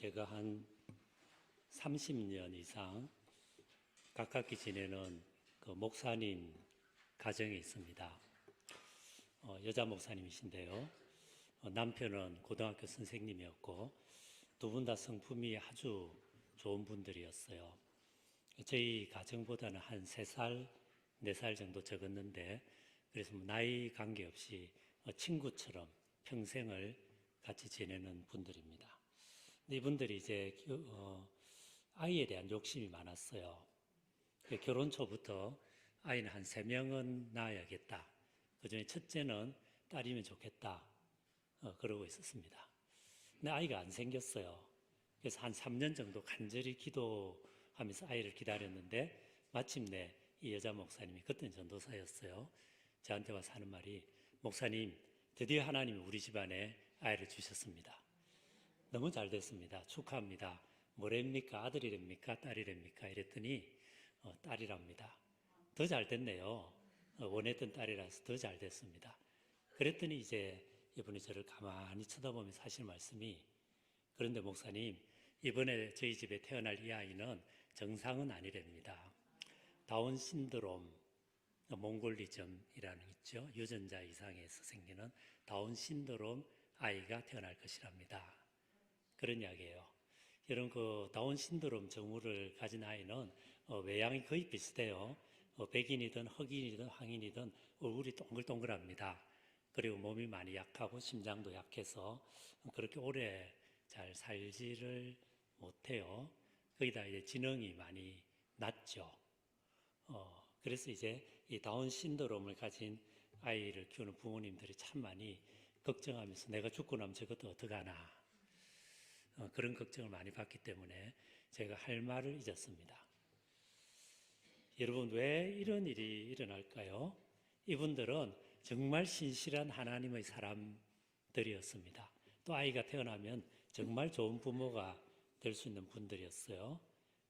제가 한 30년 이상 가깝게 지내는 그 목사님 가정에 있습니다. 여자 목사님이신데요. 남편은 고등학교 선생님이었고 두 분 다 성품이 아주 좋은 분들이었어요. 저희 가정보다는 한 3살, 4살 정도 적었는데 그래서 나이 관계없이 친구처럼 평생을 같이 지내는 분들입니다. 근데 이분들이 이제 아이에 대한 욕심이 많았어요. 결혼 초부터 아이는 한 3명은 낳아야겠다. 그 중에 첫째는 딸이면 좋겠다. 그러고 있었습니다. 근데 아이가 안 생겼어요. 그래서 한 3년 정도 간절히 기도하면서 아이를 기다렸는데 마침내 이 여자 목사님이, 그때는 전도사였어요. 저한테 와서 하는 말이, 목사님, 드디어 하나님이 우리 집안에 아이를 주셨습니다. 너무 잘 됐습니다. 축하합니다. 뭐랍니까? 아들이랍니까? 딸이랍니까? 이랬더니 딸이랍니다. 더 잘 됐네요. 원했던 딸이라서 더 잘 됐습니다. 그랬더니 이제 이분이 저를 가만히 쳐다보면서 하시는 말씀이, 그런데 목사님, 이번에 저희 집에 태어날 이 아이는 정상은 아니랍니다. 다운 신드롬, 몽골리즘이라는 있죠. 유전자 이상에서 생기는 다운 신드롬 아이가 태어날 것이랍니다. 그런 이야기예요. 여러분, 그 다운 신드롬 징후를 가진 아이는 외양이 거의 비슷해요. 백인이든 흑인이든 황인이든 얼굴이 동글동글합니다. 그리고 몸이 많이 약하고 심장도 약해서 그렇게 오래 잘 살지를 못해요. 거기다 이제 지능이 많이 낮죠. 그래서 이제 이 다운 신드롬을 가진 아이를 키우는 부모님들이 참 많이 걱정하면서, 내가 죽고 나면 저것도 어떡하나, 그런 걱정을 많이 받기 때문에 제가 할 말을 잊었습니다. 여러분, 왜 이런 일이 일어날까요? 이분들은 정말 신실한 하나님의 사람들이었습니다. 또 아이가 태어나면 정말 좋은 부모가 될 수 있는 분들이었어요.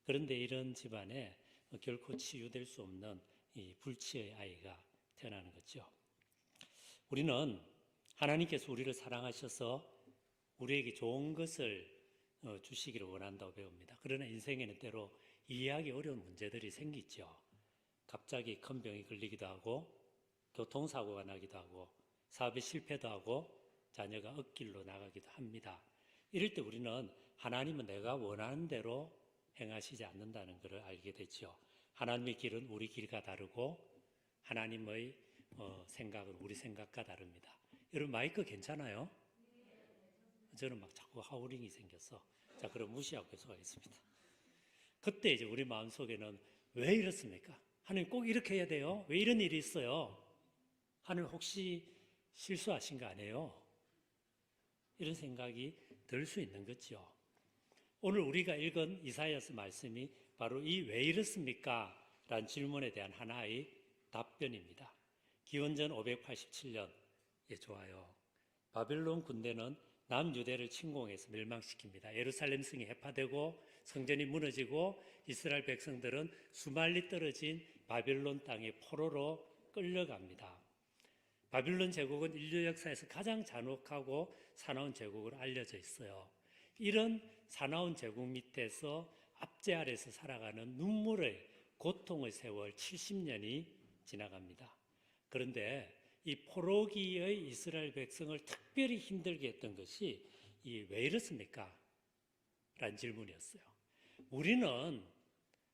그런데 이런 집안에 결코 치유될 수 없는 이 불치의 아이가 태어나는 거죠. 우리는 하나님께서 우리를 사랑하셔서 우리에게 좋은 것을 주시기를 원한다고 배웁니다. 그러나 인생에는 때로 이해하기 어려운 문제들이 생기죠. 갑자기 큰 병이 걸리기도 하고, 교통사고가 나기도 하고, 사업에 실패도 하고, 자녀가 엇길로 나가기도 합니다. 이럴 때 우리는 하나님은 내가 원하는 대로 행하시지 않는다는 것을 알게 되죠. 하나님의 길은 우리 길과 다르고 하나님의 생각은 우리 생각과 다릅니다. 여러분, 마이크 괜찮아요? 저는 막 자꾸 하우링이 생겨서, 자, 그럼 무시하고 계속하겠습니다. 그때 이제 우리 마음속에는 왜 이렇습니까? 하나님 꼭 이렇게 해야 돼요? 왜 이런 일이 있어요? 하나님 혹시 실수하신 거 아니에요? 이런 생각이 들 수 있는 거죠. 오늘 우리가 읽은 이사야서 말씀이 바로 이 왜 이렇습니까? 라는 질문에 대한 하나의 답변입니다. 기원전 587년, 예, 좋아요. 바벨론 군대는 남유대를 침공해서 멸망시킵니다. 예루살렘 성이 해파되고 성전이 무너지고 이스라엘 백성들은 수말리 떨어진 바벨론 땅의 포로로 끌려갑니다. 바빌론 제국은 인류 역사에서 가장 잔혹하고 사나운 제국으로 알려져 있어요. 이런 사나운 제국 밑에서 압제 아래서 살아가는 눈물의 고통의 세월 70년이 지나갑니다. 그런데 이 포로기의 이스라엘 백성을 특별히 힘들게 했던 것이 이 왜 이렇습니까? 라는 질문이었어요. 우리는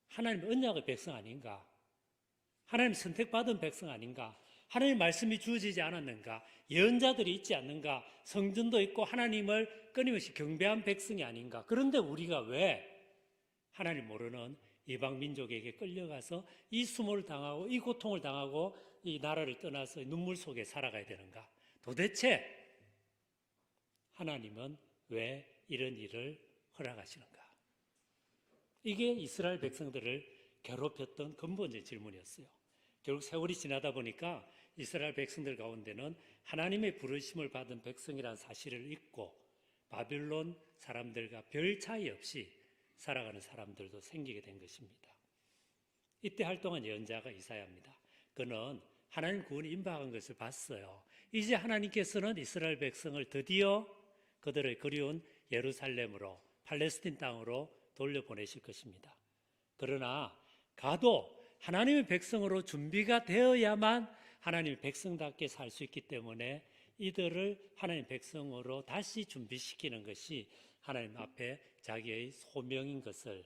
하나님 언약의 백성 아닌가? 하나님 선택받은 백성 아닌가? 하나님 말씀이 주어지지 않았는가? 예언자들이 있지 않는가? 성전도 있고 하나님을 끊임없이 경배한 백성이 아닌가? 그런데 우리가 왜 하나님 모르는 이방 민족에게 끌려가서 이 수모를 당하고 이 고통을 당하고 이 나라를 떠나서 눈물 속에 살아가야 되는가? 도대체 하나님은 왜 이런 일을 허락하시는가? 이게 이스라엘 백성들을 괴롭혔던 근본적인 질문이었어요. 결국 세월이 지나다 보니까 이스라엘 백성들 가운데는 하나님의 부르심을 받은 백성이라는 사실을 잊고 바빌론 사람들과 별 차이 없이 살아가는 사람들도 생기게 된 것입니다. 이때 활동한 예언자가 이사야입니다. 그는 하나님 구원이 임박한 것을 봤어요. 이제 하나님께서는 이스라엘 백성을 드디어 그들의 그리운 예루살렘으로 팔레스틴 땅으로 돌려보내실 것입니다. 그러나 가도 하나님의 백성으로 준비가 되어야만 하나님의 백성답게 살 수 있기 때문에 이들을 하나님의 백성으로 다시 준비시키는 것이 하나님 앞에 자기의 소명인 것을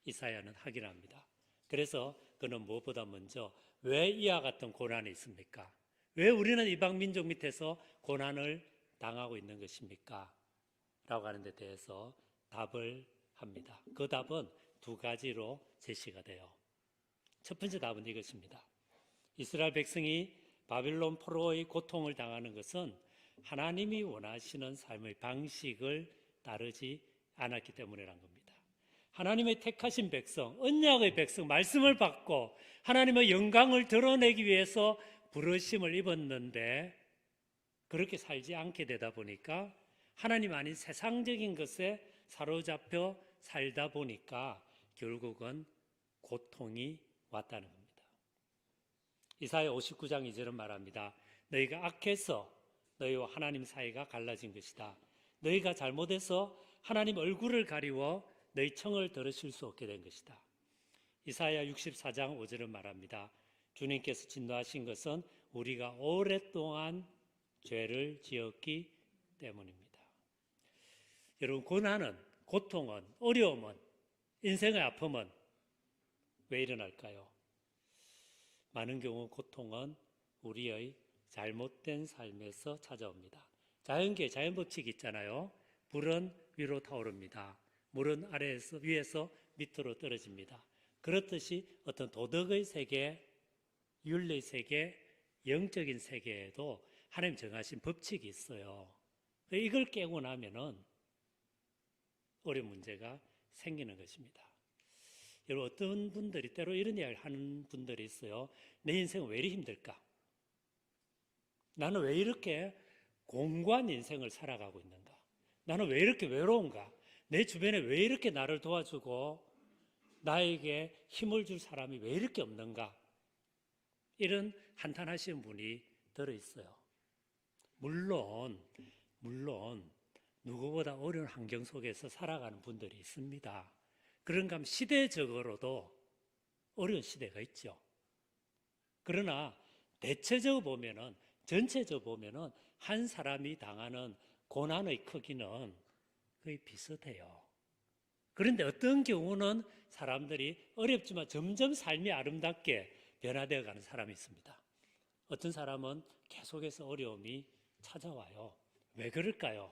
이사야는 확인합니다. 그래서 그는 무엇보다 먼저 왜 이와 같은 고난이 있습니까? 왜 우리는 이방 민족 밑에서 고난을 당하고 있는 것입니까? 라고 하는 데 대해서 답을 합니다. 그 답은 두 가지로 제시가 돼요. 첫 번째 답은 이것입니다. 이스라엘 백성이 바빌론 포로의 고통을 당하는 것은 하나님이 원하시는 삶의 방식을 따르지 않았기 때문이라는 겁니다. 하나님의 택하신 백성, 언약의 백성, 말씀을 받고 하나님의 영광을 드러내기 위해서 부르심을 입었는데 그렇게 살지 않게 되다 보니까 하나님 아닌 세상적인 것에 사로잡혀 살다 보니까 결국은 고통이 왔다는 겁니다. 이사야 59장 2절은 말합니다. 너희가 악해서 너희와 하나님 사이가 갈라진 것이다. 너희가 잘못해서 하나님 얼굴을 가리워 너희 청을 들으실 수 없게 된 것이다. 이사야 64장 5절은 말합니다. 주님께서 진노하신 것은 우리가 오랫동안 죄를 지었기 때문입니다. 여러분, 고난은, 고통은, 어려움은, 인생의 아픔은 왜 일어날까요? 많은 경우 고통은 우리의 잘못된 삶에서 찾아옵니다. 자연계, 자연법칙이 있잖아요. 불은 위로 타오릅니다. 물은 위에서 밑으로 떨어집니다. 그렇듯이 어떤 도덕의 세계, 윤리의 세계, 영적인 세계에도 하나님 정하신 법칙이 있어요. 이걸 깨고 나면은 어려운 문제가 생기는 것입니다. 여러분, 어떤 분들이 때로 이런 이야기를 하는 분들이 있어요. 내 인생은 왜 이리 힘들까? 나는 왜 이렇게 공고한 인생을 살아가고 있는가? 나는 왜 이렇게 외로운가? 내 주변에 왜 이렇게 나를 도와주고 나에게 힘을 줄 사람이 왜 이렇게 없는가? 이런 한탄하시는 분이 들어있어요. 물론 누구보다 어려운 환경 속에서 살아가는 분들이 있습니다. 그런가 하면 시대적으로도 어려운 시대가 있죠. 그러나 대체적으로 보면은, 전체적으로 보면은 한 사람이 당하는 고난의 크기는 거의 비슷해요. 그런데 어떤 경우는 사람들이 어렵지만 점점 삶이 아름답게 변화되어 가는 사람이 있습니다. 어떤 사람은 계속해서 어려움이 찾아와요. 왜 그럴까요?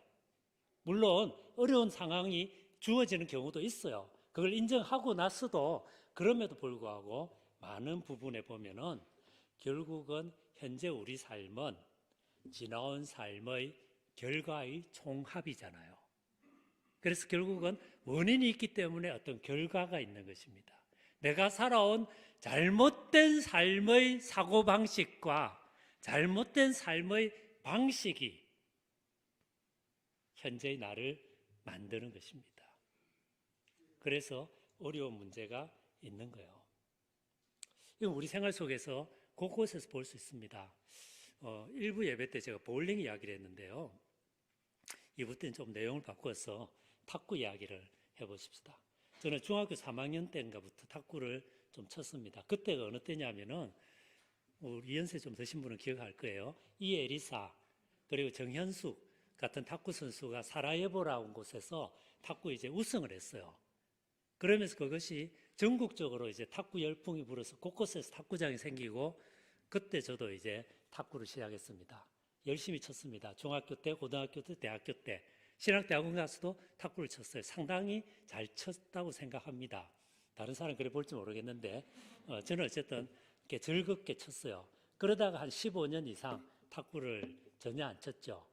물론 어려운 상황이 주어지는 경우도 있어요. 그걸 인정하고 나서도 그럼에도 불구하고 많은 부분에 보면은 결국은 현재 우리 삶은 지나온 삶의 결과의 총합이잖아요. 그래서 결국은 원인이 있기 때문에 어떤 결과가 있는 것입니다. 내가 살아온 잘못된 삶의 사고방식과 잘못된 삶의 방식이 현재의 나를 만드는 것입니다. 그래서 어려운 문제가 있는 거예요. 이건 우리 생활 속에서 곳곳에서 볼 수 있습니다. 1부 예배 때 제가 보울링 이야기를 했는데요. 2부 때는 좀 내용을 바꿔서 탁구 이야기를 해보십시다. 저는 중학교 3학년 때인가부터 탁구를 좀 쳤습니다. 그때가 어느 때냐면은 우리 연세 좀 드신 분은 기억할 거예요. 이에리사 그리고 정현숙 같은 탁구 선수가 사라예보라는 곳에서 탁구 이제 우승을 했어요. 그러면서 그것이 전국적으로 이제 탁구 열풍이 불어서 곳곳에서 탁구장이 생기고 그때 저도 이제 탁구를 시작했습니다. 열심히 쳤습니다. 중학교 때, 고등학교 때, 대학교 때. 신학대학원 가서도 탁구를 쳤어요. 상당히 잘 쳤다고 생각합니다. 다른 사람 그래 볼지 모르겠는데 저는 어쨌든 이렇게 즐겁게 쳤어요. 그러다가 한 15년 이상 탁구를 전혀 안 쳤죠.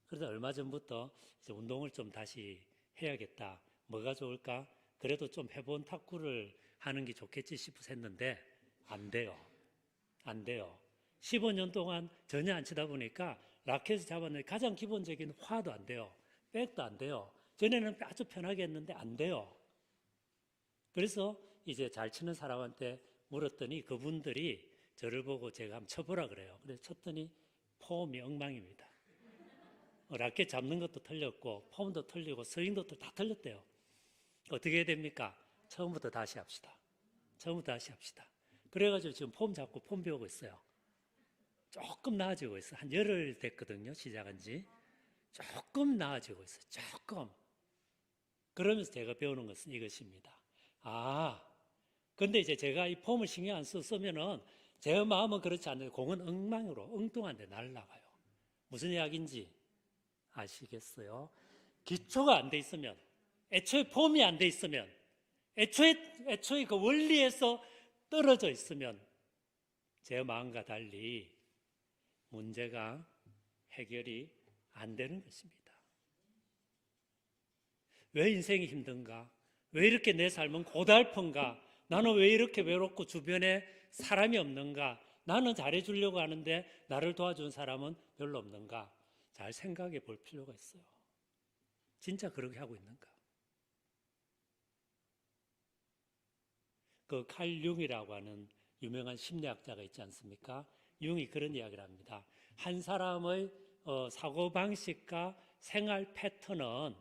그러다 얼마 전부터 이제 운동을 좀 다시 해야겠다. 뭐가 좋을까? 그래도 좀 해본 탁구를 하는 게 좋겠지 싶어서 했는데 안 돼요. 15년 동안 전혀 안 치다 보니까 라켓을 잡았는데 가장 기본적인 화도 안 돼요. 백도 안 돼요. 전에는 아주 편하게 했는데 안 돼요. 그래서 이제 잘 치는 사람한테 물었더니 그분들이 저를 보고 제가 한번 쳐보라 그래요. 그래서 쳤더니 폼이 엉망입니다. 라켓 잡는 것도 틀렸고 폼도 틀리고 스윙도 다 틀렸대요. 어떻게 해야 됩니까? 처음부터 다시 합시다. 처음부터 다시 합시다. 그래가지고 지금 폼 잡고 폼 배우고 있어요. 조금 나아지고 있어요. 한 열흘 됐거든요. 시작한 지. 조금 나아지고 있어요. 조금. 그러면서 제가 배우는 것은 이것입니다. 근데 이제 제가 이 폼을 신경 안 쓰면은 제 마음은 그렇지 않는데 공은 엉망으로 엉뚱한 데 날아가요. 무슨 이야기인지 아시겠어요? 기초가 안 돼 있으면, 애초에 폼이 안 돼 있으면, 애초에 그 원리에서 떨어져 있으면 제 마음과 달리 문제가 해결이 안 되는 것입니다. 왜 인생이 힘든가? 왜 이렇게 내 삶은 고달픈가? 나는 왜 이렇게 외롭고 주변에 사람이 없는가? 나는 잘해주려고 하는데 나를 도와준 사람은 별로 없는가? 잘 생각해 볼 필요가 있어요. 진짜 그렇게 하고 있는가? 그 칼 융이라고 하는 유명한 심리학자가 있지 않습니까? 융이 그런 이야기를 합니다. 한 사람의 사고방식과 생활 패턴은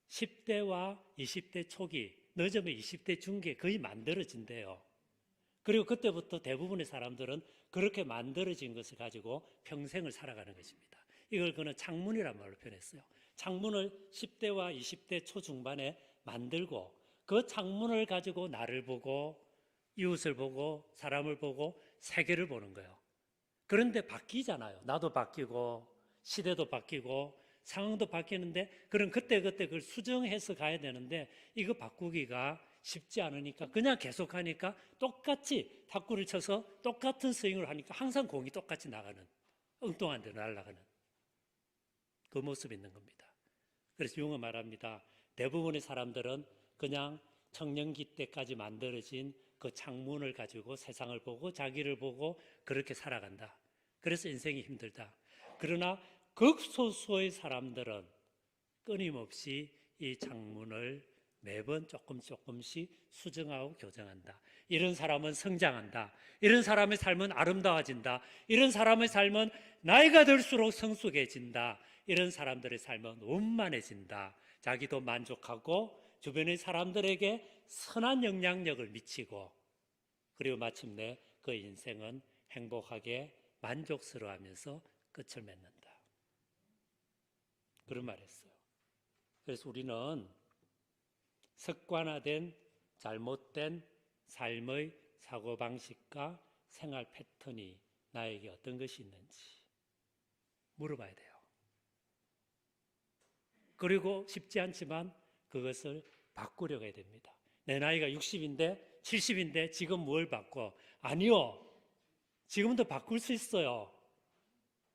10대와 20대 초기, 늦으면 20대 중기에 거의 만들어진대요. 그리고 그때부터 대부분의 사람들은 그렇게 만들어진 것을 가지고 평생을 살아가는 것입니다. 이걸 그는 창문이라는 말로 표현했어요. 창문을 10대와 20대 초중반에 만들고 그 창문을 가지고 나를 보고 이웃을 보고 사람을 보고 세계를 보는 거예요. 그런데 바뀌잖아요. 나도 바뀌고 시대도 바뀌고 상황도 바뀌는데 그럼 그때그때 그걸 수정해서 가야 되는데 이거 바꾸기가 쉽지 않으니까 그냥 계속하니까 똑같이 탁구를 쳐서 똑같은 스윙을 하니까 항상 공이 똑같이 나가는, 엉뚱한 데로 날아가는 그 모습이 있는 겁니다. 그래서 융은 말합니다. 대부분의 사람들은 그냥 청년기 때까지 만들어진 그 창문을 가지고 세상을 보고 자기를 보고 그렇게 살아간다. 그래서 인생이 힘들다. 그러나 극소수의 사람들은 끊임없이 이 창문을 매번 조금씩 수정하고 교정한다. 이런 사람은 성장한다. 이런 사람의 삶은 아름다워진다. 이런 사람의 삶은 나이가 들수록 성숙해진다. 이런 사람들의 삶은 원만해진다. 자기도 만족하고 주변의 사람들에게 선한 영향력을 미치고 그리고 마침내 그 인생은 행복하게 만족스러워하면서 끝을 맺는다. 그런 말 했어요. 그래서 우리는 습관화된 잘못된 삶의 사고방식과 생활 패턴이 나에게 어떤 것이 있는지 물어봐야 돼요. 그리고 쉽지 않지만 그것을 바꾸려고 해야 됩니다. 내 나이가 60인데 70인데 지금 뭘 바꿔? 아니요. 지금도 바꿀 수 있어요.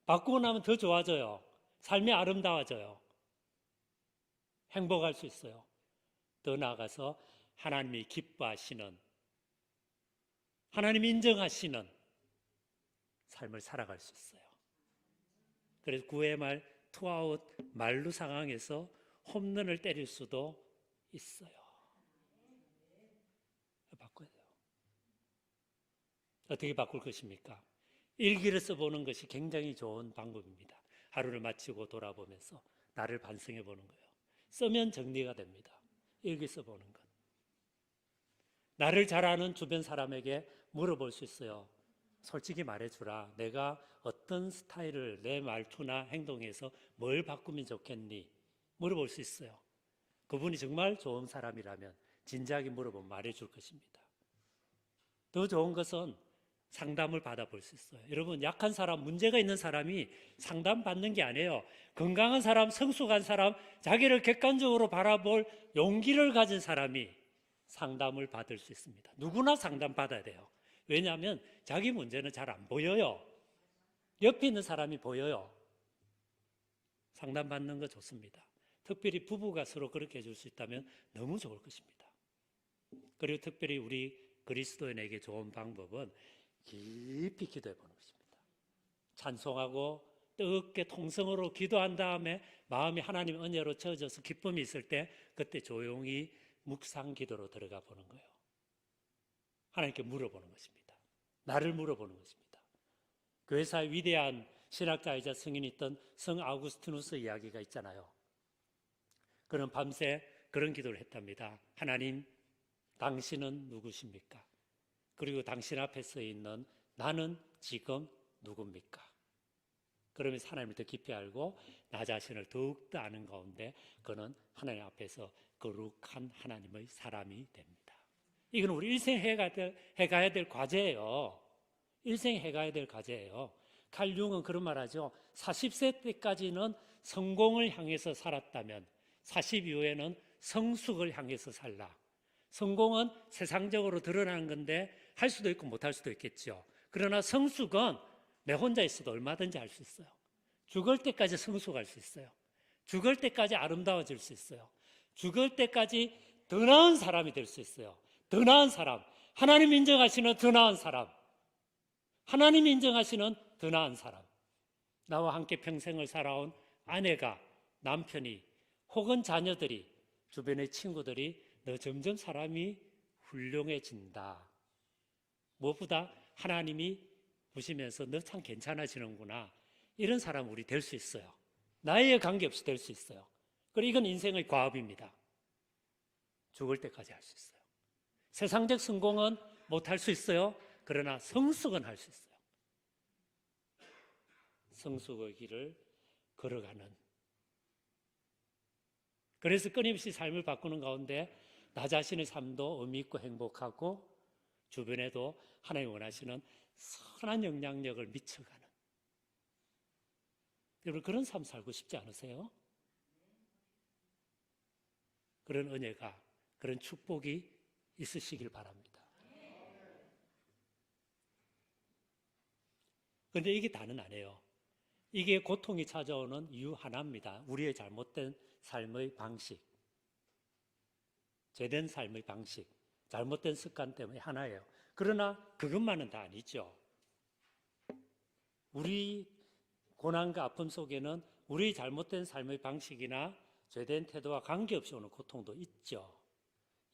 바꾸고 나면 더 좋아져요. 삶이 아름다워져요. 행복할 수 있어요. 더 나아가서 하나님이 기뻐하시는, 하나님이 인정하시는 삶을 살아갈 수 있어요. 그래서 9회 말 투아웃 만루 상황에서 홈런을 때릴 수도 있어요. 바꿔야 돼요. 어떻게 바꿀 것입니까? 일기를 써보는 것이 굉장히 좋은 방법입니다. 하루를 마치고 돌아보면서 나를 반성해 보는 거예요. 쓰면 정리가 됩니다. 일기 써보는 것. 나를 잘 아는 주변 사람에게 물어볼 수 있어요. 솔직히 말해주라. 내가 어떤 스타일을 내 말투나 행동에서 뭘 바꾸면 좋겠니? 물어볼 수 있어요. 그분이 정말 좋은 사람이라면 진지하게 물어보면 말해줄 것입니다. 더 좋은 것은 상담을 받아볼 수 있어요. 여러분, 약한 사람, 문제가 있는 사람이 상담받는 게 아니에요. 건강한 사람, 성숙한 사람, 자기를 객관적으로 바라볼 용기를 가진 사람이 상담을 받을 수 있습니다. 누구나 상담받아야 돼요. 왜냐하면 자기 문제는 잘 안 보여요. 옆에 있는 사람이 보여요. 상담받는 거 좋습니다. 특별히 부부가 서로 그렇게 해줄 수 있다면 너무 좋을 것입니다. 그리고 특별히 우리 그리스도인에게 좋은 방법은 깊이 기도해 보는 것입니다. 찬송하고 뜨겁게 통성으로 기도한 다음에 마음이 하나님 은혜로 채워져서 기쁨이 있을 때 그때 조용히 묵상 기도로 들어가 보는 거예요. 하나님께 물어보는 것입니다. 나를 물어보는 것입니다. 교회사의 위대한 신학자이자 성인이 있던 성 아우구스티누스 이야기가 있잖아요. 그는 밤새 그런 기도를 했답니다. 하나님, 당신은 누구십니까? 그리고 당신 앞에 서 있는 나는 지금 누굽니까? 그러면서 하나님을 더 깊이 알고 나 자신을 더욱더 아는 가운데 그는 하나님 앞에서 거룩한 하나님의 사람이 됩니다. 이건 우리 일생 해가야 될 과제예요. 일생 해가야 될 과제예요. 칼 융은 그런 말 하죠. 40세 때까지는 성공을 향해서 살았다면 40 이후에는 성숙을 향해서 살라. 성공은 세상적으로 드러나는 건데 할 수도 있고 못할 수도 있겠죠. 그러나 성숙은 내 혼자 있어도 얼마든지 할 수 있어요. 죽을 때까지 성숙할 수 있어요. 죽을 때까지 아름다워질 수 있어요. 죽을 때까지 더 나은 사람이 될 수 있어요. 더 나은 사람, 하나님 인정하시는 더 나은 사람, 하나님 인정하시는 더 나은 사람, 나와 함께 평생을 살아온 아내가, 남편이, 혹은 자녀들이, 주변의 친구들이 너 점점 사람이 훌륭해진다. 무엇보다 하나님이 보시면서 너 참 괜찮아지는구나. 이런 사람 우리 될 수 있어요. 나이에 관계없이 될 수 있어요. 그리고 이건 인생의 과업입니다. 죽을 때까지 할 수 있어요. 세상적 성공은 못할 수 있어요. 그러나 성숙은 할 수 있어요. 성숙의 길을 걸어가는. 그래서 끊임없이 삶을 바꾸는 가운데 나 자신의 삶도 의미 있고 행복하고 주변에도 하나님이 원하시는 선한 영향력을 미쳐가는. 여러분 그런 삶 살고 싶지 않으세요? 그런 은혜가, 그런 축복이 있으시길 바랍니다. 그런데 이게 다는 아니에요. 이게 고통이 찾아오는 이유 하나입니다. 우리의 잘못된 삶의 방식, 죄된 삶의 방식, 잘못된 습관 때문에 하나예요. 그러나 그것만은 다 아니죠. 우리 고난과 아픔 속에는 우리 잘못된 삶의 방식이나 죄된 태도와 관계없이 오는 고통도 있죠.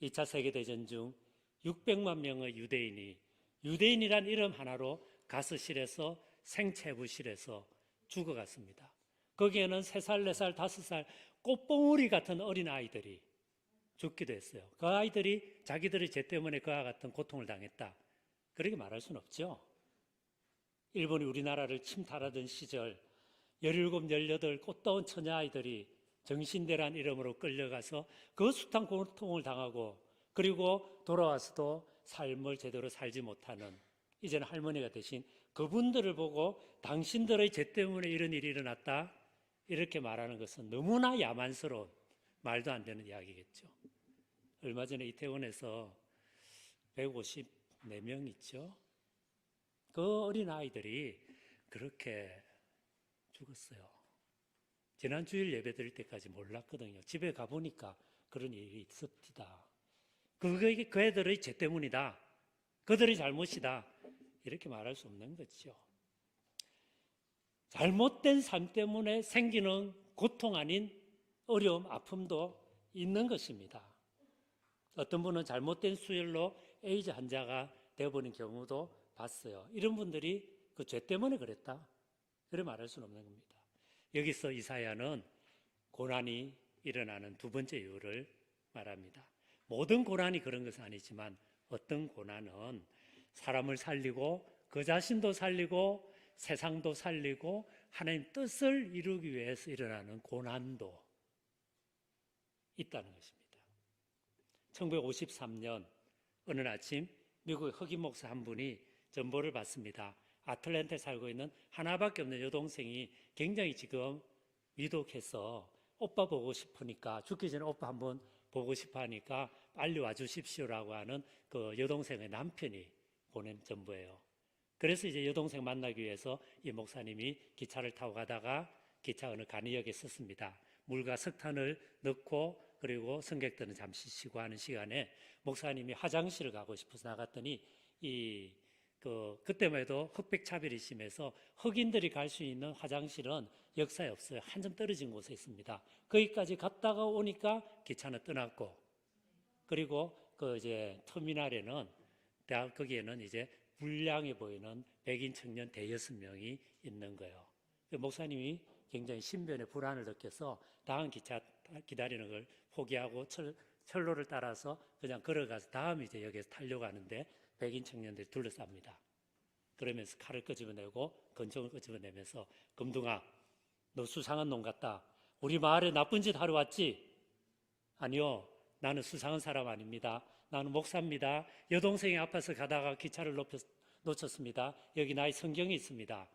2차 세계대전 중 600만 명의 유대인이란 이름 하나로 가스실에서 생체부실에서 죽어갔습니다. 거기에는 3살, 4살, 5살 꽃봉오리 같은 어린 아이들이 죽기도 했어요. 그 아이들이 자기들의 죄 때문에 그와 같은 고통을 당했다. 그렇게 말할 수는 없죠. 일본이 우리나라를 침탈하던 시절 17, 18 꽃다운 처녀아이들이 정신대란 이름으로 끌려가서 그 숱한 고통을 당하고 그리고 돌아와서도 삶을 제대로 살지 못하는 이제는 할머니가 되신 그분들을 보고 당신들의 죄 때문에 이런 일이 일어났다 이렇게 말하는 것은 너무나 야만스러운 말도 안 되는 이야기겠죠. 얼마 전에 이태원에서 154명 있죠. 그 어린 아이들이 그렇게 죽었어요. 지난 주일 예배 드릴 때까지 몰랐거든요. 집에 가보니까 그런 일이 있었다. 그게 그 애들의 죄 때문이다. 그들의 잘못이다. 이렇게 말할 수 없는 거죠. 잘못된 삶 때문에 생기는 고통 아닌 어려움, 아픔도 있는 것입니다. 어떤 분은 잘못된 수혈로 에이즈 환자가 되어버린 경우도 봤어요. 이런 분들이 그 죄 때문에 그랬다. 그래 말할 수는 없는 겁니다. 여기서 이사야는 고난이 일어나는 두 번째 이유를 말합니다. 모든 고난이 그런 것은 아니지만 어떤 고난은 사람을 살리고 그 자신도 살리고 세상도 살리고 하나님 뜻을 이루기 위해서 일어나는 고난도 있다는 것입니다. 1953년 어느 아침 미국의 흑인 목사 한 분이 전보를 받습니다. 아틀랜타에 살고 있는 하나밖에 없는 여동생이 굉장히 지금 위독해서 오빠 보고 싶으니까 죽기 전에 오빠 한번 보고 싶어 하니까 빨리 와주십시오라고 하는 그 여동생의 남편이 보낸 전보예요. 그래서 이제 여동생 만나기 위해서 이 목사님이 기차를 타고 가다가 기차 어느 간이역에 섰습니다. 물과 석탄을 넣고 그리고 승객들은 잠시 쉬고 하는 시간에 목사님이 화장실을 가고 싶어서 나갔더니 그때만 해도 흑백 차별이 심해서 흑인들이 갈 수 있는 화장실은 역사에 없어요. 한참 떨어진 곳에 있습니다. 거기까지 갔다가 오니까 기차는 떠났고, 그리고 이제 터미널에는 거기에는 이제 불량해 보이는 백인 청년 6명이 있는 거예요. 목사님이 굉장히 신변에 불안을 느껴서 다음 기차 기다리는 걸 포기하고 철로를 따라서 그냥 걸어가서 다음 이제 여기에서 타려고 하는데 백인 청년들이 둘러쌉니다. 그러면서 칼을 끄집어내고 권총을 끄집어내면서 금둥아, 너 수상한 놈 같다. 우리 마을에 나쁜 짓 하러 왔지? 아니요, 나는 수상한 사람 아닙니다. 나는 목사입니다. 여동생이 아파서 가다가 기차를 놓쳤습니다. 여기 나의 성경이 있습니다.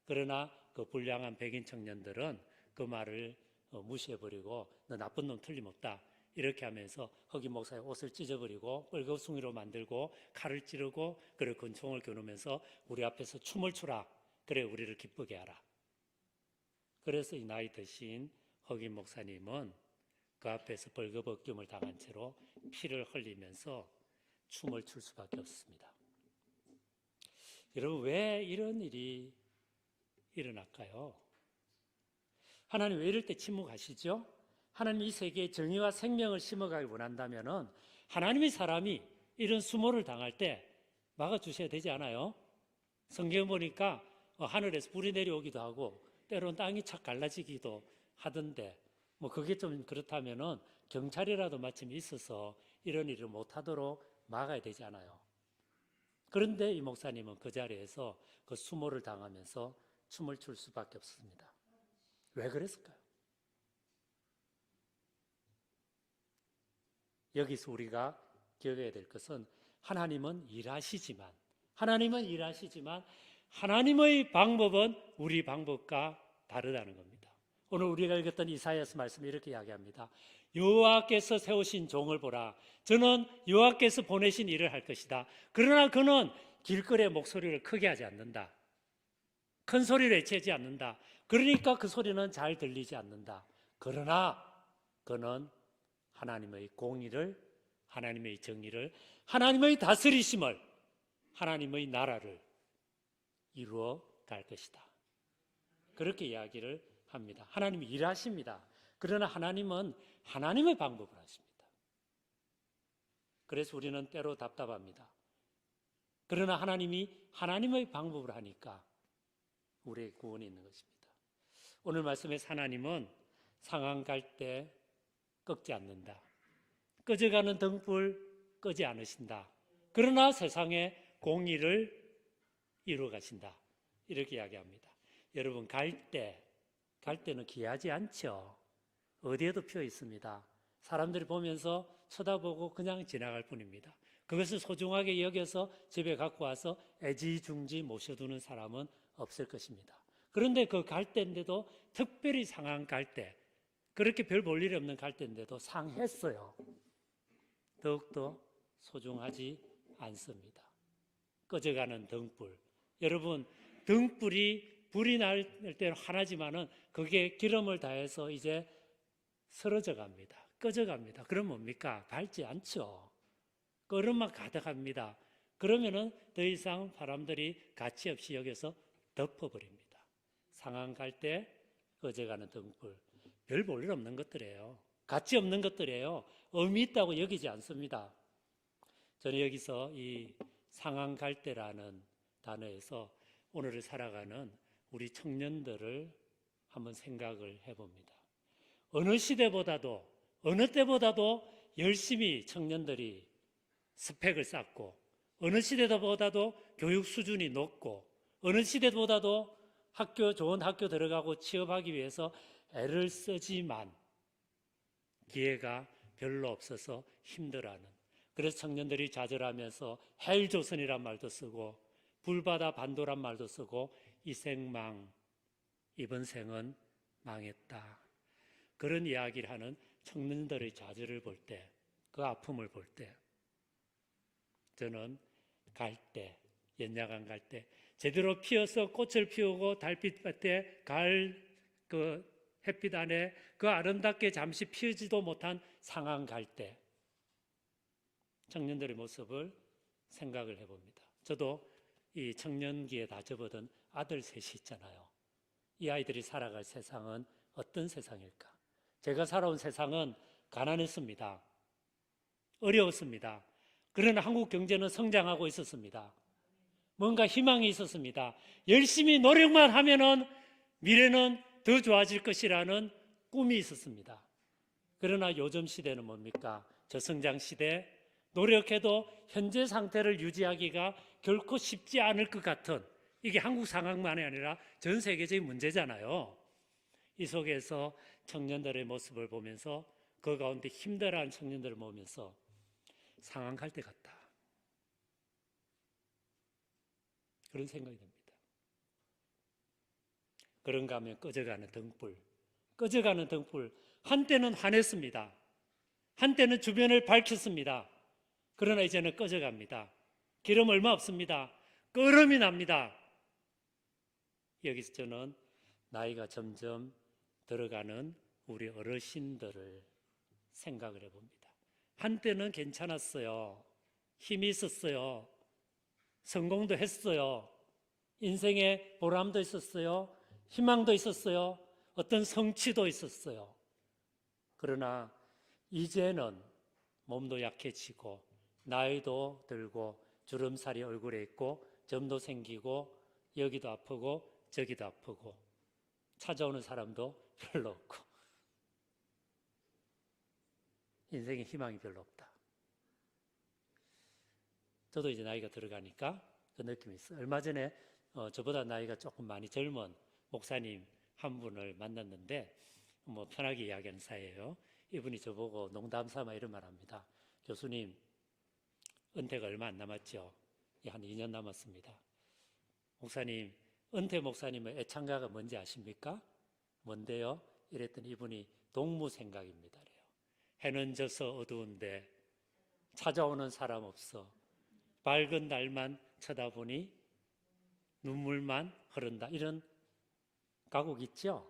그러나 그 불량한 백인 청년들은 그 말을 무시해버리고 너 나쁜 놈 틀림없다. 이렇게 하면서 흑인 목사의 옷을 찢어버리고 뻘거숭이로 만들고 칼을 찌르고 그리고 권총을 겨누면서 우리 앞에서 춤을 추라. 그래 우리를 기쁘게 하라. 그래서 이 나이 드신 흑인 목사님은 그 앞에서 벌거벗김을 당한 채로 피를 흘리면서 춤을 출 수밖에 없습니다. 여러분, 왜 이런 일이 일어날까요? 하나님 왜 이럴 때 침묵하시죠? 하나님 이 세계에 정의와 생명을 심어가길 원한다면 하나님의 사람이 이런 수모를 당할 때 막아주셔야 되지 않아요? 성경 보니까 하늘에서 불이 내려오기도 하고 때로는 땅이 착 갈라지기도 하던데 뭐 그게 좀 그렇다면은 경찰이라도 마침 있어서 이런 일을 못하도록 막아야 되지 않아요? 그런데 이 목사님은 그 자리에서 그 수모를 당하면서 춤을 출 수밖에 없습니다. 왜 그랬을까요? 여기서 우리가 기억해야 될 것은 하나님은 일하시지만 하나님의 방법은 우리 방법과 다르다는 겁니다. 오늘 우리가 읽었던 이사야서 말씀이 이렇게 이야기합니다. 여호와께서 세우신 종을 보라. 저는 여호와께서 보내신 일을 할 것이다. 그러나 그는 길거리에 목소리를 크게 하지 않는다. 큰 소리를 외치지 않는다. 그러니까 그 소리는 잘 들리지 않는다. 그러나 그는 하나님의 공의를, 하나님의 정의를, 하나님의 다스리심을, 하나님의 나라를 이루어 갈 것이다. 그렇게 이야기를 합니다. 하나님이 일하십니다. 그러나 하나님은 하나님의 방법을 하십니다. 그래서 우리는 때로 답답합니다. 그러나 하나님이 하나님의 방법을 하니까 우리의 구원이 있는 것입니다. 오늘 말씀에서 하나님은 상한 갈 때 꺾지 않는다. 꺼져가는 등불 끄지 않으신다. 그러나 세상의 공의를 이루어 가신다. 이렇게 이야기합니다. 여러분, 갈 때는 귀하지 않죠. 어디에도 피어 있습니다. 사람들이 보면서 쳐다보고 그냥 지나갈 뿐입니다. 그것을 소중하게 여겨서 집에 갖고 와서 애지중지 모셔두는 사람은 없을 것입니다. 그런데 그 갈대인데도 특별히 상한 갈대, 그렇게 별 볼 일이 없는 갈대인데도 상했어요. 더욱더 소중하지 않습니다. 꺼져가는 등불. 여러분, 등불이 불이 날 때는 하나지만은 그게 기름을 다해서 이제 쓰러져 갑니다. 꺼져 갑니다. 그럼 뭡니까? 밝지 않죠. 끄름만 가득합니다. 그러면은 더 이상 사람들이 가치 없이 여기서 덮어버립니다. 상한 갈 때 꺼져가는 등불. 별 볼 일 없는 것들이에요. 가치 없는 것들이에요. 의미 있다고 여기지 않습니다. 저는 여기서 이 상한 갈 때라는 단어에서 오늘을 살아가는 우리 청년들을 한번 생각을 해봅니다. 어느 시대보다도 어느 때보다도 열심히 청년들이 스펙을 쌓고 어느 시대보다도 교육 수준이 높고 어느 시대보다도 좋은 학교 들어가고 취업하기 위해서 애를 쓰지만 기회가 별로 없어서 힘들어하는, 그래서 청년들이 좌절하면서 헬조선이란 말도 쓰고 불바다 반도란 말도 쓰고 이생망, 이번 생은 망했다, 그런 이야기를 하는 청년들의 좌절을 볼 때, 그 아픔을 볼 때 저는 갈 때, 연약한 갈 때, 제대로 피어서 꽃을 피우고 달빛 밭에 그 햇빛 안에 그 아름답게 잠시 피우지도 못한 상한 갈 때 청년들의 모습을 생각을 해봅니다. 저도 이 청년기에 다 접어든 아들 셋이 있잖아요. 이 아이들이 살아갈 세상은 어떤 세상일까? 제가 살아온 세상은 가난했습니다. 어려웠습니다. 그러나 한국 경제는 성장하고 있었습니다. 뭔가 희망이 있었습니다. 열심히 노력만 하면은 미래는 더 좋아질 것이라는 꿈이 있었습니다. 그러나 요즘 시대는 뭡니까? 저성장 시대, 노력해도 현재 상태를 유지하기가 결코 쉽지 않을 것 같은, 이게 한국 상황만이 아니라 전 세계적인 문제잖아요. 이 속에서 청년들의 모습을 보면서, 그 가운데 힘들어하는 청년들을 보면서 상황 갈 때 같다, 그런 생각이 듭니다. 그런가 하면 꺼져가는 등불, 한때는 환했습니다. 한때는 주변을 밝혔습니다. 그러나 이제는 꺼져갑니다. 기름 얼마 없습니다. 끄름이 납니다. 여기서 저는 나이가 점점 들어가는 우리 어르신들을 생각을 해봅니다. 한때는 괜찮았어요. 힘이 있었어요. 성공도 했어요. 인생에 보람도 있었어요. 희망도 있었어요. 어떤 성취도 있었어요. 그러나 이제는 몸도 약해지고 나이도 들고 주름살이 얼굴에 있고 점도 생기고 여기도 아프고 저기도 아프고 찾아오는 사람도 별로 없고 인생에 희망이 별로 없다. 저도 이제 나이가 들어가니까 그 느낌이 있어요. 얼마 전에 저보다 나이가 조금 많이 젊은 목사님 한 분을 만났는데 뭐 편하게 이야기하는 사이예요. 이분이 저보고 농담 삼아 이런 말 합니다. 교수님, 은퇴가 얼마 안 남았죠? 한 2년 남았습니다. 목사님, 은퇴 목사님의 애창가가 뭔지 아십니까? 뭔데요? 이랬더니 이분이 동무생각입니다. 해는 져서 어두운데 찾아오는 사람 없어. 밝은 날만 쳐다보니 눈물만 흐른다. 이런 가곡 있죠?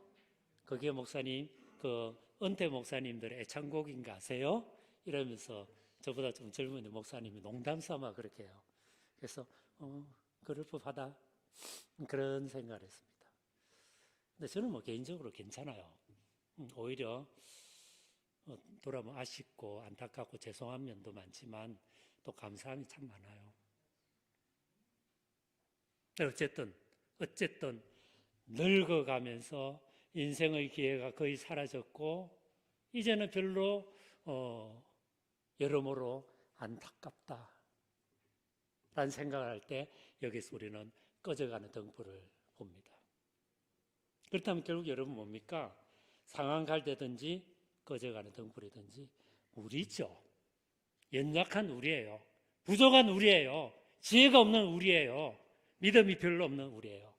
그게 목사님, 그 은퇴 목사님들의 애창곡인가 아세요? 이러면서 저보다 좀 젊은 목사님이 농담 삼아 그렇게 해요. 그래서 그럴 법하다, 그런 생각을 했습니다. 근데 저는 뭐 개인적으로 괜찮아요. 오히려 돌아보면 아쉽고 안타깝고 죄송한 면도 많지만 또 감사함이 참 많아요. 어쨌든 늙어가면서 인생의 기회가 거의 사라졌고 이제는 별로 여러모로 안타깝다 라는 생각을 할 때 여기서 우리는 꺼져가는 등불을 봅니다. 그렇다면 결국 여러분 뭡니까? 상황 갈 때든지 꺼져가는 등불이든지 우리죠. 연약한 우리예요. 부족한 우리예요. 지혜가 없는 우리예요. 믿음이 별로 없는 우리예요.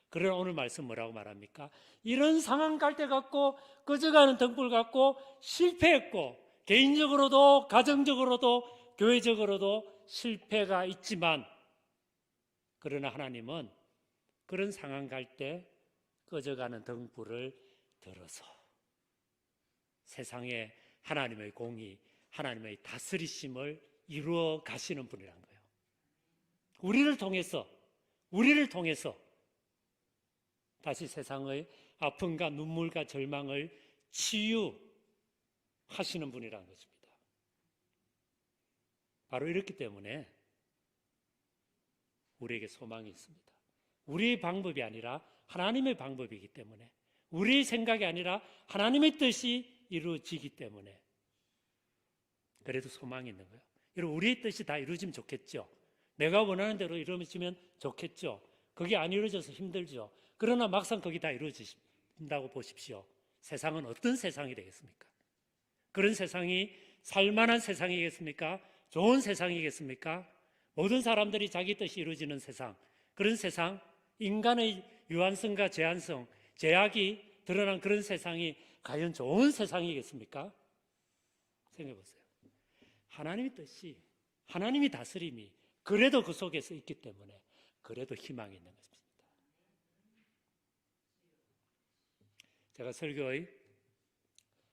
그러나 오늘 말씀 뭐라고 말합니까? 이런 상황 갈 때 갖고 꺼져가는 등불 갖고 실패했고 개인적으로도 가정적으로도 교회적으로도 실패가 있지만 그러나 하나님은 그런 상황 갈 때 꺼져가는 등불을 들어서 세상에 하나님의 공의, 하나님의 다스리심을 이루어 가시는 분이란 거예요. 우리를 통해서 다시 세상의 아픔과 눈물과 절망을 치유하시는 분이라는 것입니다. 바로 이렇기 때문에 우리에게 소망이 있습니다. 우리의 방법이 아니라 하나님의 방법이기 때문에, 우리의 생각이 아니라 하나님의 뜻이 이루어지기 때문에 그래도 소망이 있는 거예요. 여러분, 우리의 뜻이 다 이루어지면 좋겠죠. 내가 원하는 대로 이루어지면 좋겠죠. 그게 안 이루어져서 힘들죠. 그러나 막상 그게 다 이루어진다고 보십시오. 세상은 어떤 세상이 되겠습니까? 그런 세상이 살만한 세상이겠습니까? 좋은 세상이겠습니까? 모든 사람들이 자기 뜻이 이루어지는 세상, 그런 세상, 인간의 유한성과 제한성, 제약이 드러난 그런 세상이 과연 좋은 세상이겠습니까? 생각해 보세요. 하나님의 뜻이, 하나님의 다스림이 그래도 그 속에서 있기 때문에 그래도 희망이 있는 것입니다. 제가 설교의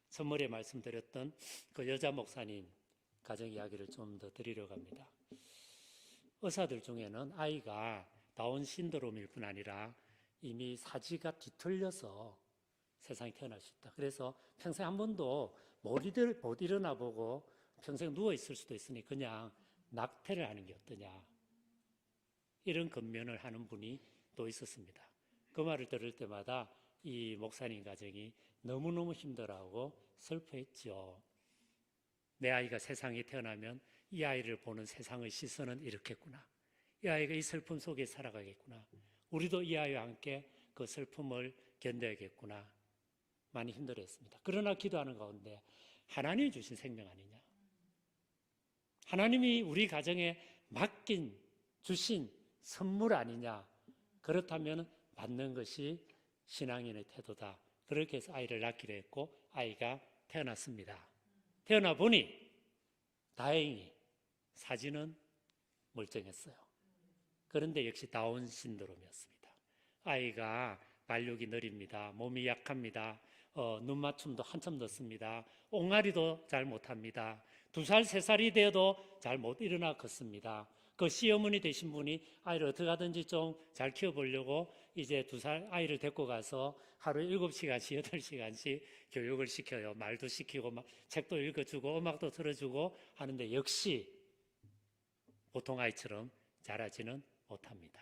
선물에 말씀드렸던 그 여자 목사님 가정 이야기를 좀 더 드리려고 합니다. 의사들 중에는 아이가 다운 신드롬일 뿐 아니라 이미 사지가 뒤틀려서 세상에 태어날 수 있다. 그래서 평생 한 번도 못 일어나 보고 평생 누워 있을 수도 있으니 그냥 낙태를 하는 게 어떠냐, 이런 권면을 하는 분이 또 있었습니다. 그 말을 들을 때마다 이 목사님 가정이 너무너무 힘들어하고 슬퍼했죠. 내 아이가 세상에 태어나면 이 아이를 보는 세상의 시선은 이렇겠구나. 이 아이가 이 슬픔 속에 살아가겠구나. 우리도 이 아이와 함께 그 슬픔을 견뎌야겠구나. 많이 힘들었습니다. 그러나 기도하는 가운데 하나님이 주신 생명 아니냐. 하나님이 우리 가정에 맡긴 주신 선물 아니냐. 그렇다면 받는 것이 신앙인의 태도다. 그렇게 해서 아이를 낳기로 했고 아이가 태어났습니다. 태어나 보니 다행히 사진은 멀쩡했어요. 그런데 역시 다운 신드롬이었습니다. 아이가 발육이 느립니다. 몸이 약합니다. 눈 맞춤도 한참 늦습니다. 옹알이도 잘 못합니다. 2살, 3살이 되어도 잘 못 일어나 걷습니다. 그 시어머니 되신 분이 아이를 어떻게 하든지 좀 잘 키워보려고 이제 2살 아이를 데리고 가서 하루에 7시간씩, 8시간씩 교육을 시켜요. 말도 시키고, 책도 읽어주고, 음악도 틀어주고 하는데 역시 보통 아이처럼 자라지는 못합니다.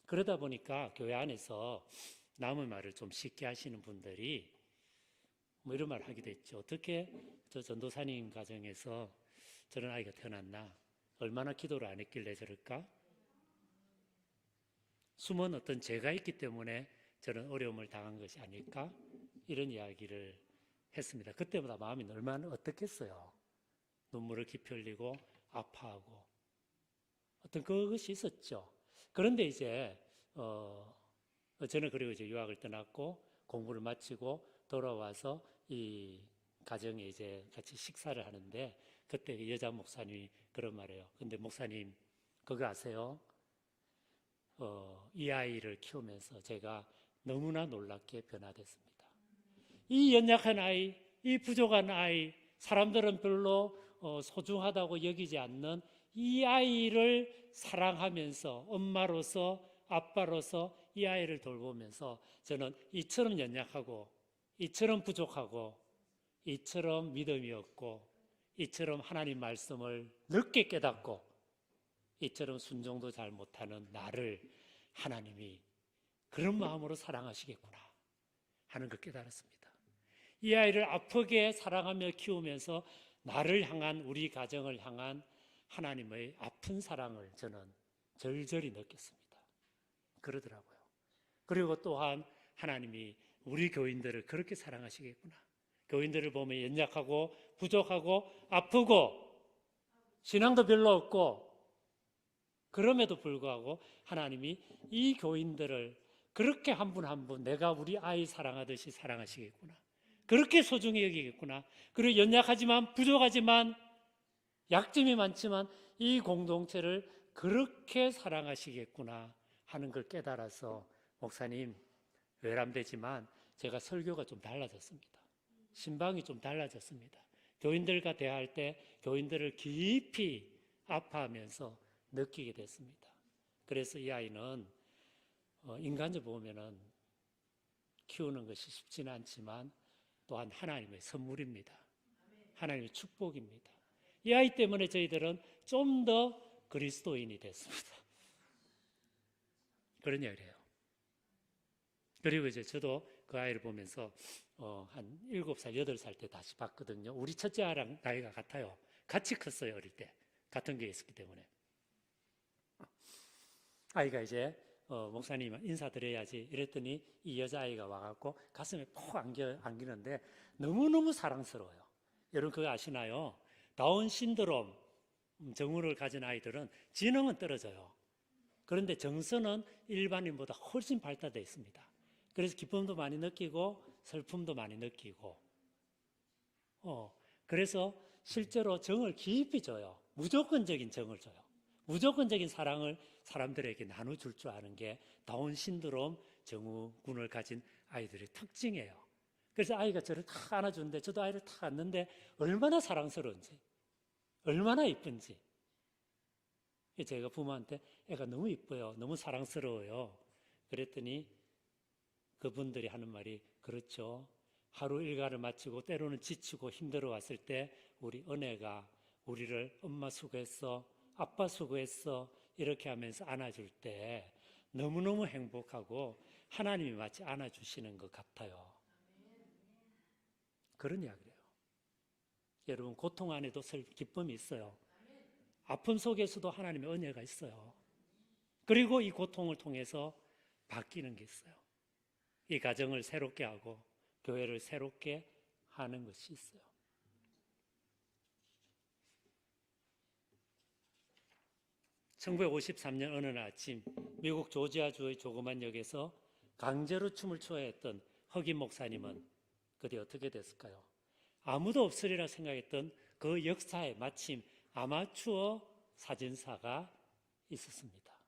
그러다 보니까 교회 안에서 남의 말을 좀 쉽게 하시는 분들이 뭐 이런 말을 하기도 했죠. 어떻게 저 전도사님 가정에서 저런 아이가 태어났나? 얼마나 기도를 안 했길래 저럴까? 숨은 어떤 죄가 있기 때문에 저런 어려움을 당한 것이 아닐까? 이런 이야기를 했습니다. 그때보다 마음이 얼마나 어떻겠어요? 눈물을 깊이 흘리고 아파하고 어떤 그것이 있었죠. 그런데 이제 저는 그리고 이제 유학을 떠났고 공부를 마치고 돌아와서 이 가정에 이제 같이 식사를 하는데 그때 여자 목사님이 그런 말이에요. 근데 목사님 그거 아세요? 이 아이를 키우면서 제가 너무나 놀랍게 변화됐습니다. 이 연약한 아이, 이 부족한 아이, 사람들은 별로 소중하다고 여기지 않는 이 아이를 사랑하면서 엄마로서 아빠로서 이 아이를 돌보면서 저는 이처럼 연약하고 이처럼 부족하고 이처럼 믿음이 없고 이처럼 하나님 말씀을 늦게 깨닫고 이처럼 순종도 잘 못하는 나를 하나님이 그런 마음으로 사랑하시겠구나 하는 걸 깨달았습니다. 이 아이를 아프게 사랑하며 키우면서 나를 향한 우리 가정을 향한 하나님의 아픈 사랑을 저는 절절히 느꼈습니다. 그러더라고요. 그리고 또한 하나님이 우리 교인들을 그렇게 사랑하시겠구나. 교인들을 보면 연약하고 부족하고 아프고 신앙도 별로 없고 그럼에도 불구하고 하나님이 이 교인들을 그렇게 한 분 한 분 내가 우리 아이 사랑하듯이 사랑하시겠구나. 그렇게 소중히 여기겠구나. 그리고 연약하지만 부족하지만 약점이 많지만 이 공동체를 그렇게 사랑하시겠구나 하는 걸 깨달아서 목사님 외람되지만 제가 설교가 좀 달라졌습니다. 신방이 좀 달라졌습니다. 교인들과 대화할 때 교인들을 깊이 아파하면서 느끼게 됐습니다. 그래서 이 아이는 인간적으로 보면은 키우는 것이 쉽지는 않지만 또한 하나님의 선물입니다. 하나님의 축복입니다. 이 아이 때문에 저희들은 좀 더 그리스도인이 됐습니다. 그런 이야기를 해요. 그리고 이제 저도 그 아이를 보면서 한 7살, 8살 때 다시 봤거든요. 우리 첫째 아이랑 나이가 같아요. 같이 컸어요, 어릴 때. 같은 교회에 있었기 때문에. 아이가 이제 목사님 인사드려야지 이랬더니 이 여자아이가 와갖고 가슴에 푹 안기는데 너무너무 사랑스러워요. 여러분 그거 아시나요? 다운 신드롬 정후를 가진 아이들은 지능은 떨어져요. 그런데 정서는 일반인보다 훨씬 발달되어 있습니다. 그래서 기쁨도 많이 느끼고 슬픔도 많이 느끼고 그래서 실제로 정을 깊이 줘요. 무조건적인 정을 줘요. 무조건적인 사랑을 사람들에게 나눠줄 줄 아는 게 다운 신드롬 증후군을 가진 아이들의 특징이에요. 그래서 아이가 저를 탁 안아주는데 저도 아이를 탁 안는데 얼마나 사랑스러운지 얼마나 이쁜지 제가 부모한테 애가 너무 이뻐요. 너무 사랑스러워요. 그랬더니 그분들이 하는 말이 그렇죠. 하루 일과를 마치고 때로는 지치고 힘들어 왔을 때 우리 은혜가 우리를 엄마 수고했어, 아빠 수고했어 이렇게 하면서 안아줄 때 너무너무 행복하고 하나님이 마치 안아주시는 것 같아요. 그런 이야기를 해요. 여러분, 고통 안에도 기쁨이 있어요. 아픔 속에서도 하나님의 은혜가 있어요. 그리고 이 고통을 통해서 바뀌는 게 있어요. 이 가정을 새롭게 하고 교회를 새롭게 하는 것이 있어요. (1953년) 어느 날 아침 미국 조지아주의 조그만 역에서 강제로 춤을 춰야 했던 흑인 목사님은 그때 어떻게 됐을까요? 아무도 없으리라 생각했던 그 역사에 마침 아마추어 사진사가 있었습니다.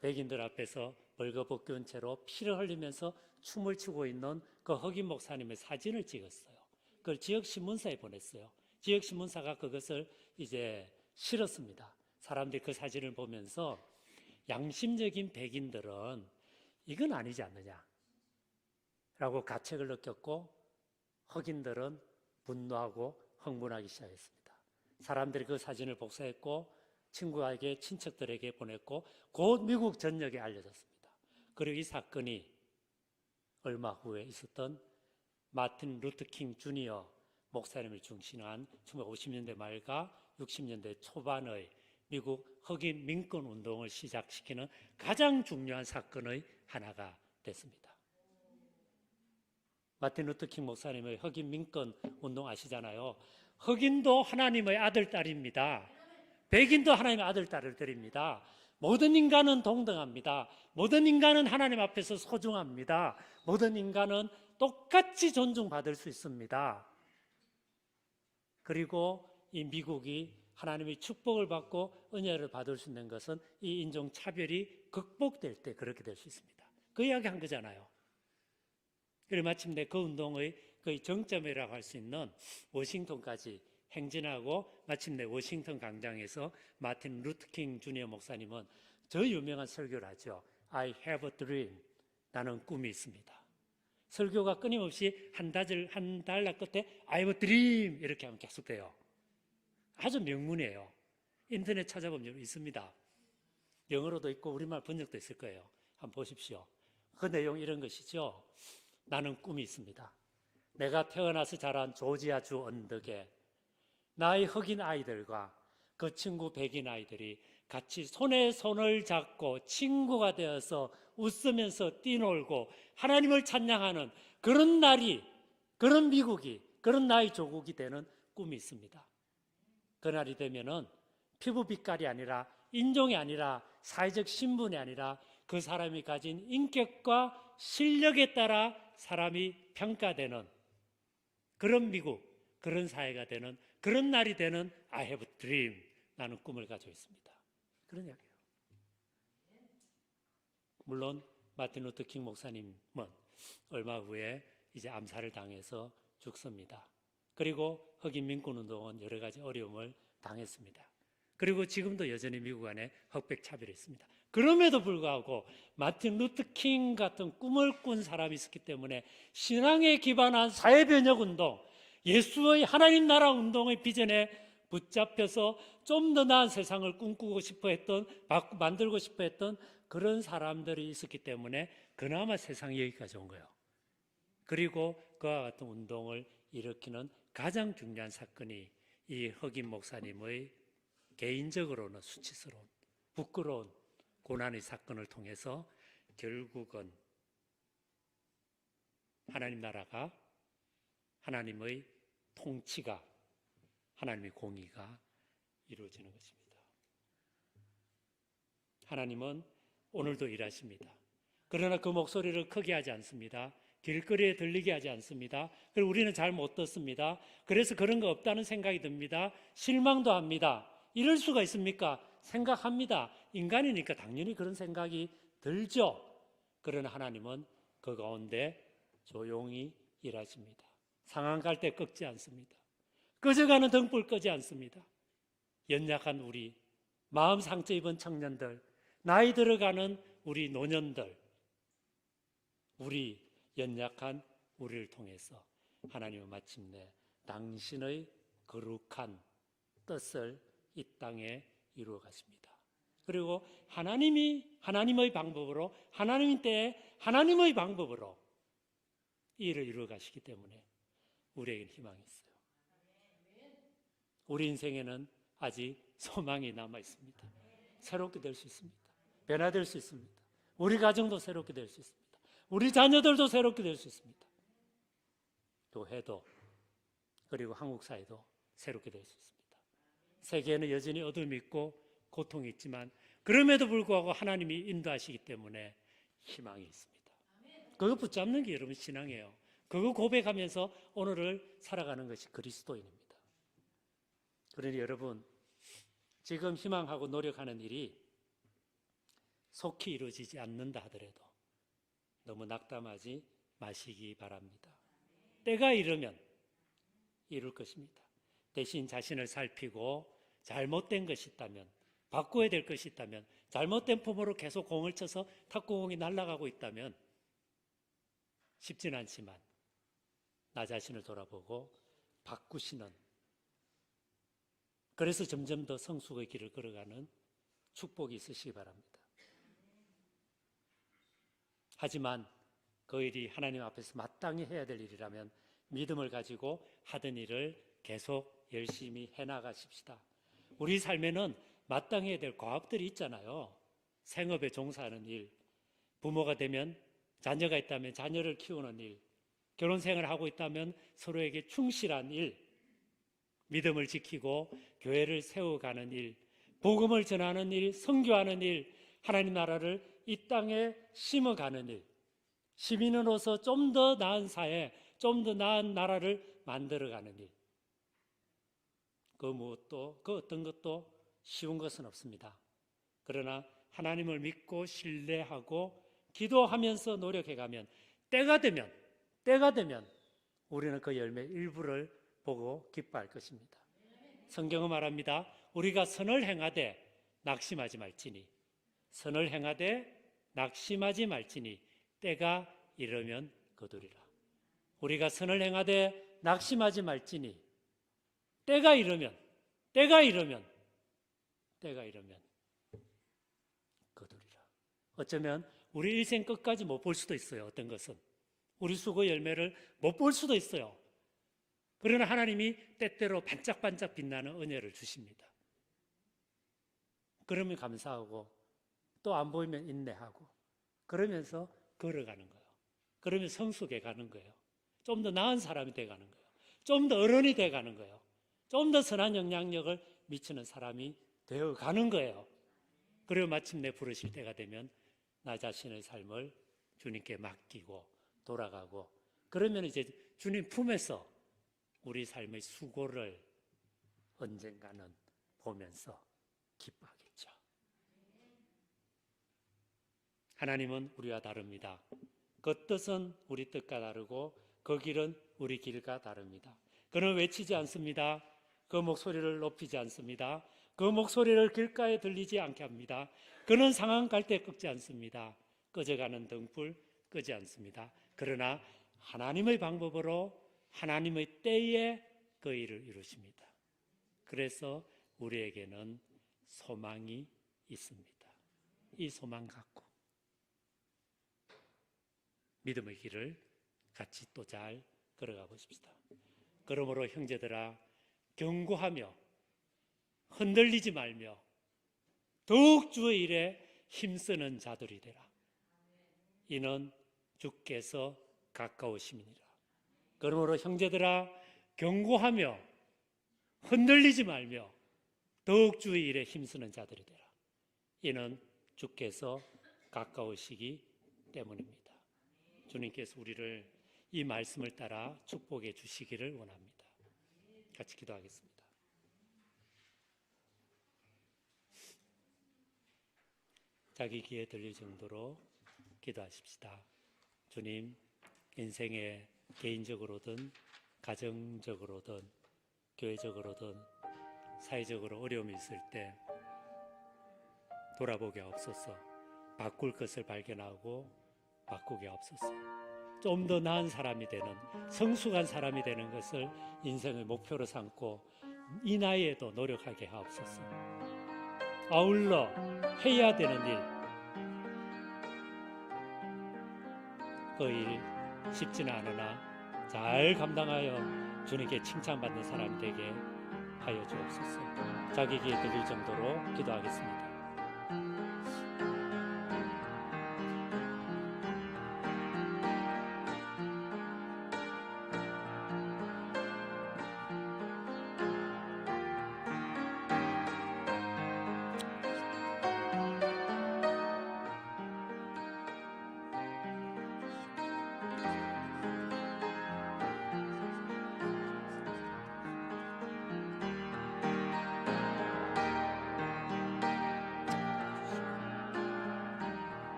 백인들 앞에서 벌거벗겨온 채로 피를 흘리면서 춤을 추고 있는 그 흑인 목사님의 사진을 찍었어요. 그걸 지역신문사에 보냈어요. 지역신문사가 그것을 이제 실었습니다. 사람들이 그 사진을 보면서 양심적인 백인들은 이건 아니지 않느냐 라고 가책을 느꼈고, 흑인들은 분노하고 흥분하기 시작했습니다. 사람들이 그 사진을 복사했고 친구에게, 친척들에게 보냈고 곧 미국 전역에 알려졌습니다. 그리고 이 사건이 얼마 후에 있었던 마틴 루터 킹 주니어 목사님을 중심한 1950년대 말과 60년대 초반의 미국 흑인 민권 운동을 시작시키는 가장 중요한 사건의 하나가 됐습니다. 마틴 루터 킹 목사님의 흑인 민권 운동 아시잖아요. 흑인도 하나님의 아들, 딸입니다. 백인도 하나님의 아들, 딸들입니다. 모든 인간은 동등합니다. 모든 인간은 하나님 앞에서 소중합니다. 모든 인간은 똑같이 존중받을 수 있습니다. 그리고 이 미국이 하나님의 축복을 받고 은혜를 받을 수 있는 것은 이 인종차별이 극복될 때 그렇게 될 수 있습니다. 그 이야기 한 거잖아요. 그리고 마침내 그 운동의 거의 정점이라고 할 수 있는 워싱턴까지 행진하고 마침내 워싱턴 광장에서 마틴 루터 킹 주니어 목사님은 저 유명한 설교를 하죠. I have a dream. 나는 꿈이 있습니다. 설교가 끊임없이 한 달락 끝에 I have a dream 이렇게 하면 계속돼요. 아주 명문이에요. 인터넷 찾아보면 있습니다. 영어로도 있고 우리말 번역도 있을 거예요. 한번 보십시오. 그 내용 이런 것이죠. 나는 꿈이 있습니다. 내가 태어나서 자란 조지아주 언덕에 나의 흑인 아이들과 그 친구 백인 아이들이 같이 손에 손을 잡고 친구가 되어서 웃으면서 뛰놀고 하나님을 찬양하는 그런 날이, 그런 미국이, 그런 나의 조국이 되는 꿈이 있습니다. 그날이 되면은 피부 빛깔이 아니라, 인종이 아니라, 사회적 신분이 아니라 그 사람이 가진 인격과 실력에 따라 사람이 평가되는 그런 미국, 그런 사회가 되는 그런 날이 되는 I have a dream. 나는 꿈을 가지고 있습니다. 그런 이야기예요. 물론 마틴 루터 킹 목사님은 얼마 후에 이제 암살을 당해서 죽습니다. 그리고 흑인 민권운동은 여러 가지 어려움을 당했습니다. 그리고 지금도 여전히 미국 안에 흑백 차별이 있습니다. 그럼에도 불구하고 마틴 루터 킹 같은 꿈을 꾼 사람이 있었기 때문에 신앙에 기반한 사회변혁운동, 예수의 하나님 나라 운동의 비전에 붙잡혀서 좀 더 나은 세상을 꿈꾸고 싶어 했던, 만들고 싶어 했던 그런 사람들이 있었기 때문에 그나마 세상이 여기까지 온 거예요. 그리고 그와 같은 운동을 일으키는 가장 중요한 사건이 이 흑인 목사님의 개인적으로는 수치스러운, 부끄러운 고난의 사건을 통해서 결국은 하나님 나라가, 하나님의 통치가, 하나님의 공의가 이루어지는 것입니다. 하나님은 오늘도 일하십니다. 그러나 그 목소리를 크게 하지 않습니다. 길거리에 들리게 하지 않습니다. 그리고 우리는 잘 못 듣습니다. 그래서 그런 거 없다는 생각이 듭니다. 실망도 합니다. 이럴 수가 있습니까? 생각합니다. 인간이니까 당연히 그런 생각이 들죠. 그러나 하나님은 그 가운데 조용히 일하십니다. 상한 갈 때 꺾지 않습니다. 꺼져가는 등불 끄지 않습니다. 연약한 우리, 마음 상처 입은 청년들, 나이 들어가는 우리 노년들, 우리 연약한 우리를 통해서 하나님은 마침내 당신의 거룩한 뜻을 이 땅에 이루어 가십니다. 그리고 하나님의 방법으로, 하나님 때에 하나님의 방법으로 이 일을 이루어 가시기 때문에 우리에게는 희망이 있어요. 우리 인생에는 아직 소망이 남아 있습니다. 새롭게 될 수 있습니다. 변화될 수 있습니다. 우리 가정도 새롭게 될 수 있습니다. 우리 자녀들도 새롭게 될 수 있습니다. 교회도 그리고 한국 사회도 새롭게 될 수 있습니다. 세계에는 여전히 어둠이 있고 고통이 있지만 그럼에도 불구하고 하나님이 인도하시기 때문에 희망이 있습니다. 그거 붙잡는 게 여러분 신앙이에요. 그거 고백하면서 오늘을 살아가는 것이 그리스도인입니다. 그러니 여러분, 지금 희망하고 노력하는 일이 속히 이루어지지 않는다 하더라도 너무 낙담하지 마시기 바랍니다. 때가 이르면 이룰 것입니다. 대신 자신을 살피고 잘못된 것이 있다면, 바꿔야 될 것이 있다면, 잘못된 폼으로 계속 공을 쳐서 탁구공이 날아가고 있다면 쉽지는 않지만 나 자신을 돌아보고 바꾸시는, 그래서 점점 더 성숙의 길을 걸어가는 축복이 있으시기 바랍니다. 하지만 그 일이 하나님 앞에서 마땅히 해야 될 일이라면 믿음을 가지고 하던 일을 계속 열심히 해나가십시다. 우리 삶에는 마땅히 해야 될 과업들이 있잖아요. 생업에 종사하는 일, 부모가 되면 자녀가 있다면 자녀를 키우는 일, 결혼생활을 하고 있다면 서로에게 충실한 일, 믿음을 지키고 교회를 세워가는 일, 복음을 전하는 일, 선교하는 일, 하나님 나라를 이 땅에 심어가는 일, 시민으로서 좀 더 나은 사회, 좀 더 나은 나라를 만들어가는 일. 그 무엇도, 그 어떤 것도 쉬운 것은 없습니다. 그러나 하나님을 믿고 신뢰하고 기도하면서 노력해가면 때가 되면 우리는 그 열매 일부를 보고 기뻐할 것입니다. 성경은 말합니다. 우리가 선을 행하되 낙심하지 말지니, 선을 행하되 낙심하지 말지니 때가 이르면 거두리라. 우리가 선을 행하되 낙심하지 말지니 때가 이르면 거두리라. 어쩌면 우리 일생 끝까지 못 볼 수도 있어요. 어떤 것은 우리 수고 열매를 못 볼 수도 있어요. 그러나 하나님이 때때로 반짝반짝 빛나는 은혜를 주십니다. 그러면 감사하고 또 안 보이면 인내하고 그러면서 걸어가는 거예요. 그러면 성숙해 가는 거예요. 좀 더 나은 사람이 돼가는 거예요. 좀 더 어른이 돼가는 거예요. 좀 더 선한 영향력을 미치는 사람이 되어가는 거예요. 그리고 마침내 부르실 때가 되면 나 자신의 삶을 주님께 맡기고 돌아가고 그러면 이제 주님 품에서 우리 삶의 수고를 언젠가는 보면서 기뻐하겠죠. 하나님은 우리와 다릅니다. 그 뜻은 우리 뜻과 다르고 그 길은 우리 길과 다릅니다. 그는 외치지 않습니다. 그 목소리를 높이지 않습니다. 그 목소리를 길가에 들리지 않게 합니다. 그는 상한 갈대 꺾지 않습니다. 꺼져가는 등불 끄지 않습니다. 그러나 하나님의 방법으로 하나님의 때에 그 일을 이루십니다. 그래서 우리에게는 소망이 있습니다. 이 소망 갖고 믿음의 길을 같이 또 잘 걸어가 보십시다. 그러므로 형제들아 경고하며 흔들리지 말며 더욱 주의 일에 힘쓰는 자들이 되라. 이는 주께서 가까우심이니라. 그러므로 형제들아 경고하며 흔들리지 말며 더욱 주의 일에 힘쓰는 자들이 되라. 이는 주께서 가까우시기 때문입니다. 주님께서 우리를 이 말씀을 따라 축복해 주시기를 원합니다. 같이 기도하겠습니다. 자기 귀에 들릴 정도로 기도하십시다. 주님, 인생에 개인적으로든 가정적으로든 교회적으로든 사회적으로 어려움이 있을 때 돌아보게 없어서 바꿀 것을 발견하고 바꾸게 없어서 좀 더 나은 사람이 되는 성숙한 사람이 되는 것을 인생의 목표로 삼고 이 나이에도 노력하게 하옵소서. 아울러 해야 되는 일, 그 일 쉽지는 않으나 잘 감당하여 주님께 칭찬받는 사람이 되게 하여 주옵소서. 자기 귀에 들릴 정도로 기도하겠습니다.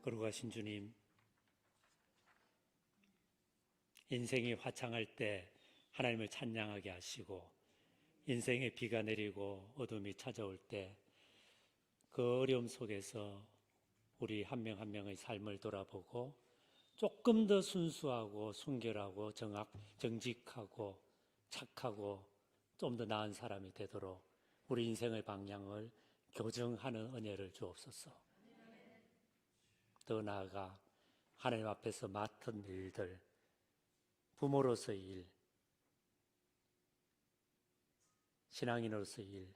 거룩하신 주님, 인생이 화창할 때 하나님을 찬양하게 하시고 인생의 비가 내리고 어둠이 찾아올 때 그 어려움 속에서 우리 한 명 한 명의 삶을 돌아보고 조금 더 순수하고 순결하고 정직하고 착하고 좀 더 나은 사람이 되도록 우리 인생의 방향을 교정하는 은혜를 주옵소서. 더 나아가 하나님 앞에서 맡은 일들, 부모로서의 일, 신앙인으로서의 일,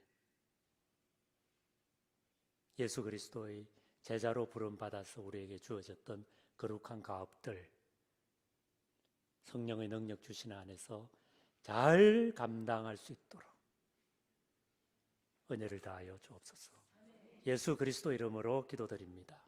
예수 그리스도의 제자로 부름받아서 우리에게 주어졌던 거룩한 가업들, 성령의 능력 주시는 안에서 잘 감당할 수 있도록 은혜를 다하여 주옵소서. 예수 그리스도 이름으로 기도드립니다.